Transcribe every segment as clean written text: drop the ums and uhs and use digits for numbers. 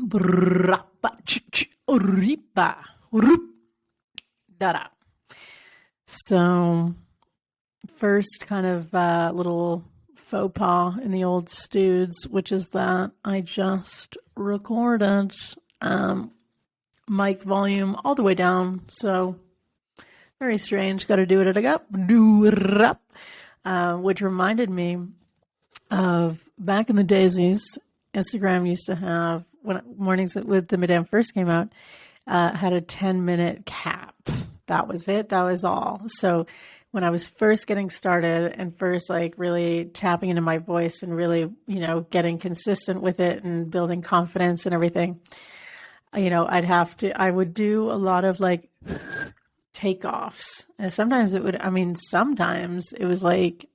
Brapa, ripa, roop, da. So, first kind of little faux pas in the old studs, which is that I just recorded mic volume all the way down. So, very strange. Got to do it again. Which reminded me of back in the daisies. Instagram used to have, when mornings with the Madame first came out, had a 10-minute cap. That was it. That was all. So when I was first getting started and first like really tapping into my voice and really, getting consistent with it and building confidence and everything, I would do a lot of like takeoffs. And sometimes it was like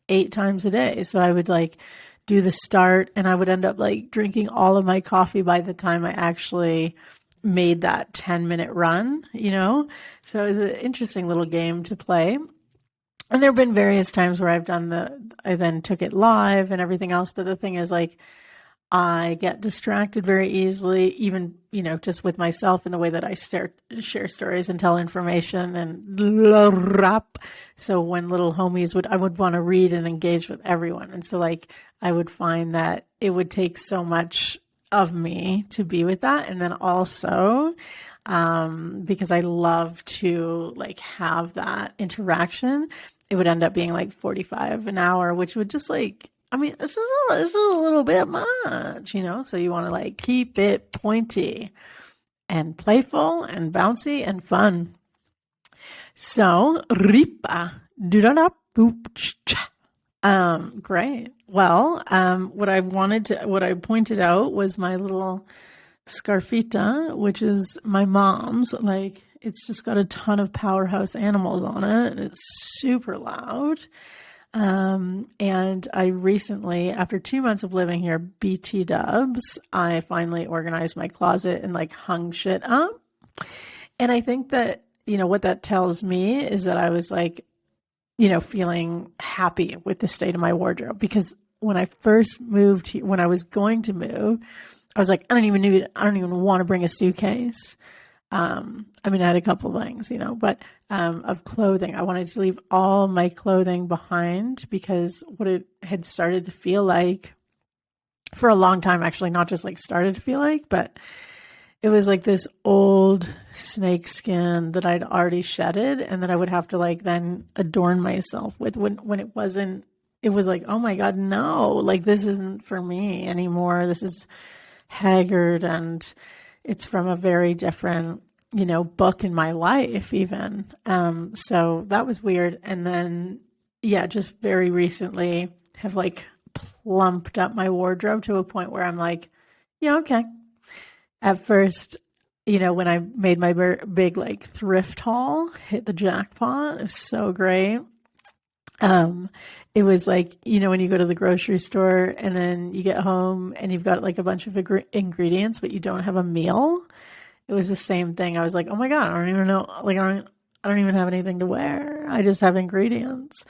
8 times a day. So I would like do the start and I would end up like drinking all of my coffee by the time I actually made that 10-minute run, So it was an interesting little game to play. And there have been various times where I then took it live and everything else. But the thing is, like, I get distracted very easily, even, just with myself in the way that I share stories and tell information and so when little homies I would want to read and engage with everyone. And so like, I would find that it would take so much of me to be with that. And then also, because I love to like have that interaction, it would end up being like 45 an hour, which would just like, it's just a little bit much, so you want to like keep it pointy and playful and bouncy and fun. So, ripa, do-da-da, boop, cha. Great. Well, what I pointed out was my little scarfita, which is my mom's. Like, it's just got a ton of powerhouse animals on it. And it's super loud. And I recently, after 2 months of living here, BT dubs, I finally organized my closet and like hung shit up. And I think that, what that tells me is that I was like, feeling happy with the state of my wardrobe, because when I first moved here, when I was going to move, I was like, I don't even want to bring a suitcase. I had a couple of things, but of clothing. I wanted to leave all my clothing behind, because what it had started to feel like for a long time, actually, not just like started to feel like, but it was like this old snake skin that I'd already shedded and that I would have to like then adorn myself with when it wasn't, it was like, oh my God, no, like this isn't for me anymore. This is haggard and it's from a very different, book in my life even. So that was weird. And then, just very recently have like plumped up my wardrobe to a point where I'm like, yeah, okay. At first, when I made my big like thrift haul, hit the jackpot. It was so great. It was like, when you go to the grocery store and then you get home and you've got like a bunch of ingredients, but you don't have a meal. It was the same thing. I was like, oh my God, I don't even know. Like, I don't even have anything to wear. I just have ingredients.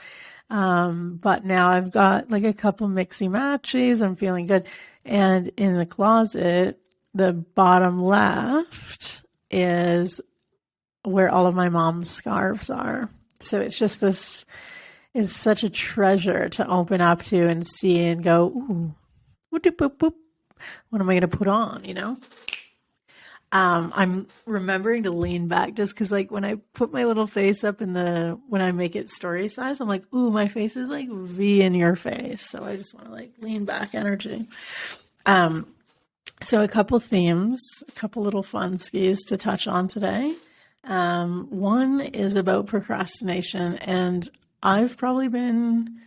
But now I've got like a couple mixy matchies. I'm feeling good. And in the closet, the bottom left is where all of my mom's scarves are. So it's just this is such a treasure to open up to and see and go, ooh, what am I going to put on, I'm remembering to lean back just because like when I put my little face up when I make it story size, I'm like, ooh, my face is like V in your face. So I just want to like lean back energy. So a couple themes, a couple little fun skis to touch on today. One is about procrastination, and I've probably been,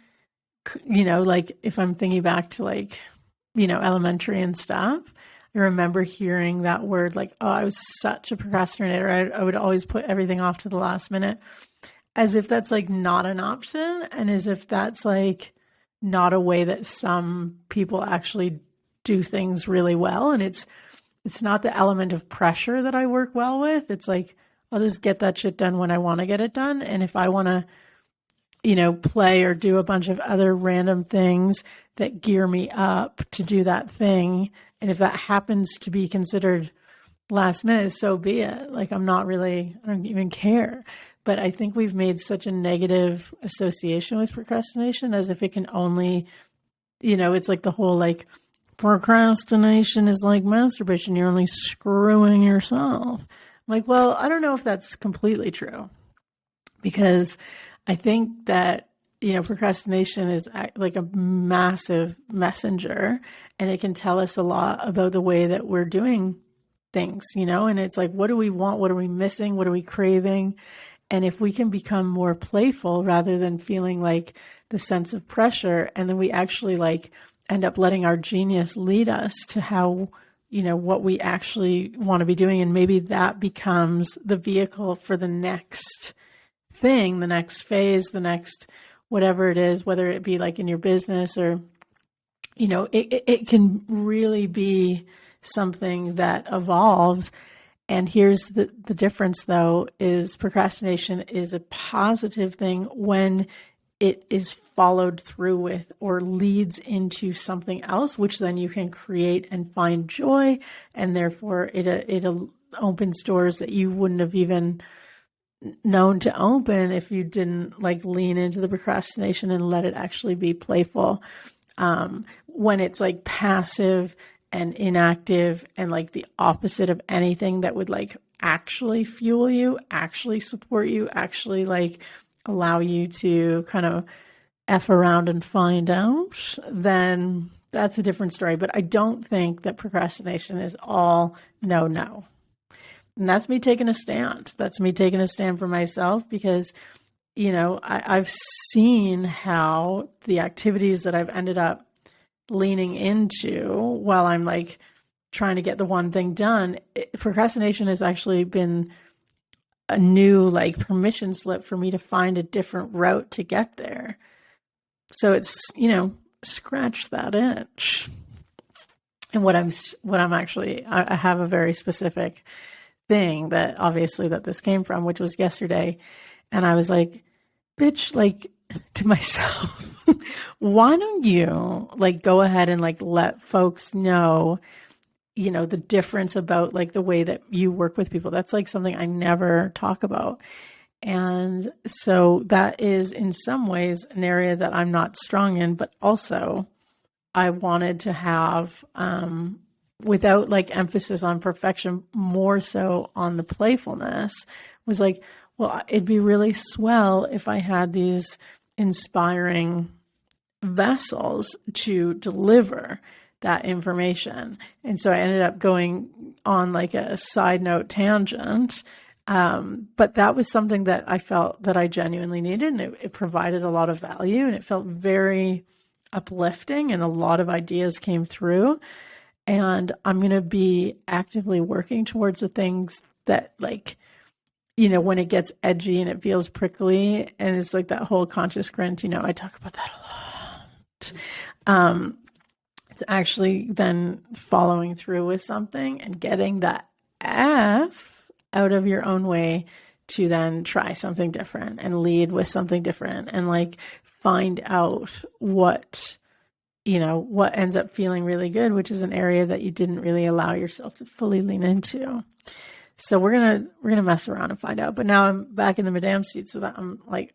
like if I'm thinking back to like, elementary and stuff, I remember hearing that word like, oh, I was such a procrastinator. I would always put everything off to the last minute, as if that's like not an option, and as if that's like not a way that some people actually do things really well. And it's not the element of pressure that I work well with. It's like, I'll just get that shit done when I want to get it done. And if I want to play or do a bunch of other random things that gear me up to do that thing. And if that happens to be considered last minute, so be it. Like, I don't even care. But I think we've made such a negative association with procrastination, as if it can only, it's like the whole like procrastination is like masturbation. You're only screwing yourself. I'm like, well, I don't know if that's completely true, because I think that, procrastination is like a massive messenger, and it can tell us a lot about the way that we're doing things, and it's like, what do we want? What are we missing? What are we craving? And if we can become more playful rather than feeling like the sense of pressure, and then we actually like end up letting our genius lead us to how, what we actually want to be doing. And maybe that becomes the vehicle for the next thing, the next phase, the next whatever it is, whether it be like in your business or, it can really be something that evolves. And here's the difference, though, is procrastination is a positive thing when it is followed through with or leads into something else, which then you can create and find joy. And therefore it opens doors that you wouldn't have even known to open if you didn't like lean into the procrastination and let it actually be playful. When it's like passive and inactive and like the opposite of anything that would like actually fuel you, actually support you, actually like allow you to kind of F around and find out, then that's a different story. But I don't think that procrastination is all no. And that's me taking a stand. That's me taking a stand for myself, because, I've seen how the activities that I've ended up leaning into while I'm like trying to get the one thing done, procrastination has actually been a new like permission slip for me to find a different route to get there. So it's, scratch that itch. And I have a very specific thing that obviously that this came from, which was yesterday. And I was like, bitch, like, to myself, why don't you like go ahead and like let folks know, the difference about like the way that you work with people. That's like something I never talk about. And so that is in some ways an area that I'm not strong in, but also I wanted to have, without like emphasis on perfection, more so on the playfulness, was like, well, it'd be really swell if I had these inspiring vessels to deliver that information. And so I ended up going on like a side note tangent. But that was something that I felt that I genuinely needed, and it provided a lot of value, and it felt very uplifting, and a lot of ideas came through. And I'm going to be actively working towards the things that like, when it gets edgy and it feels prickly and it's like that whole conscious grunt, I talk about that a lot. It's actually then following through with something and getting that F out of your own way to then try something different and lead with something different and like find out what ends up feeling really good, which is an area that you didn't really allow yourself to fully lean into. So we're gonna mess around and find out. But now I'm back in the madame seat, so that I'm like,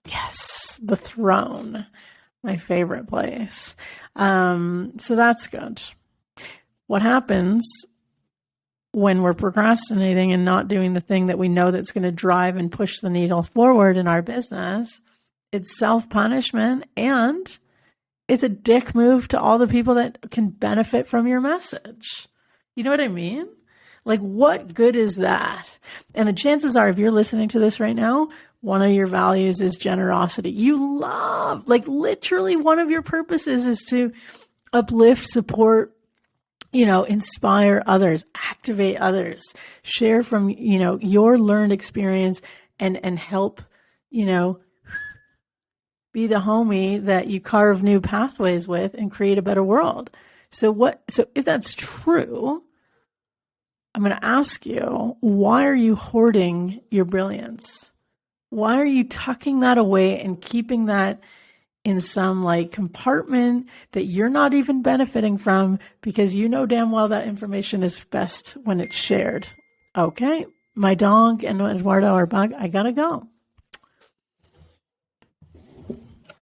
yes, the throne, my favorite place. So that's good. What happens when we're procrastinating and not doing the thing that we know that's going to drive and push the needle forward in our business? It's self-punishment, and it's a dick move to all the people that can benefit from your message. You know what I mean? Like, what good is that? And the chances are, if you're listening to this right now, one of your values is generosity. You love, like, literally one of your purposes is to uplift, support, inspire others, activate others, share from, your learned experience and help, be the homie that you carve new pathways with and create a better world. So if that's true, I'm going to ask you, why are you hoarding your brilliance? Why are you tucking that away and keeping that in some like compartment that you're not even benefiting from because you know damn well that information is best when it's shared? Okay, my dog and Eduardo are back. I gotta go.